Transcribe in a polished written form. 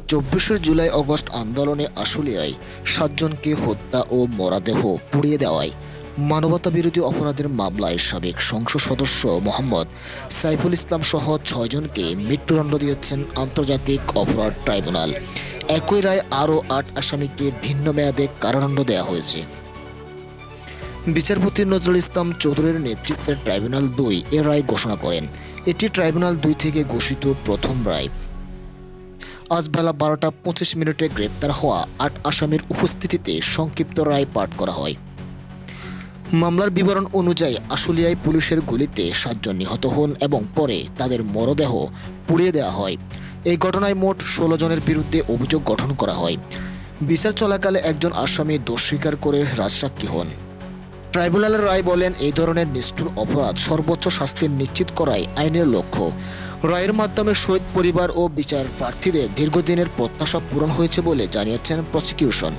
২৪শে জুলাই অগস্ট আন্দোলনে আশুলিয়ায় ৭ জনকে হত্যা ও মরদেহ পুড়িয়ে দেওয়ায় মানবতাবিরোধী অপরাধের মামলায় সাবেক সংসদ সদস্য মোহাম্মদ সাইফুল ইসলাম সহ ৬ জনকে মৃত্যুদণ্ড দিয়েছেন আন্তর্জাতিক অপরাধ ট্রাইব্যুনাল। একই রায় আরও ৮ আসামিকে ভিন্ন মেয়াদে কারাদণ্ড দেওয়া হয়েছে। বিচারপতি নজরুল ইসলাম চৌধুরীর নেতৃত্বের ট্রাইব্যুনাল ২ এ রায় ঘোষণা করেন। এটি ট্রাইব্যুনাল ২ থেকে ঘোষিত প্রথম রায়। আজ বেলা ১২টা ২৫ মিনিটে গ্রেপ্তার হওয়া ৮ আসামির উপস্থিতিতে সংক্ষিপ্ত রায় পাঠ করা হয়। মামলার বিবরণ অনুযায়ী আশুলিয়ায় পুলিশের গুলিতে ৭ জন নিহত হন এবং পরে তাদের মরদেহ পুড়িয়ে দেওয়া হয়। এই ঘটনায় মোট ১৬ জনের বিরুদ্ধে অভিযোগ গঠন করা হয়। বিচার চলাকালে একজন আসামি দোষ স্বীকার করে রাজসাক্ষী হন। ট্রাইব্যুনালের রায় বলেন, এই ধরনের নিষ্ঠুর অপরাধ সর্বোচ্চ শাস্তি নিশ্চিত করাই আইনের লক্ষ্য। রায়ের মাধ্যমে শহীদ পরিবার ও বিচার প্রার্থীদের দীর্ঘদিনের প্রত্যাশা পূরণ হয়েছে বলে জানিয়েছেন প্রসিকিউশন।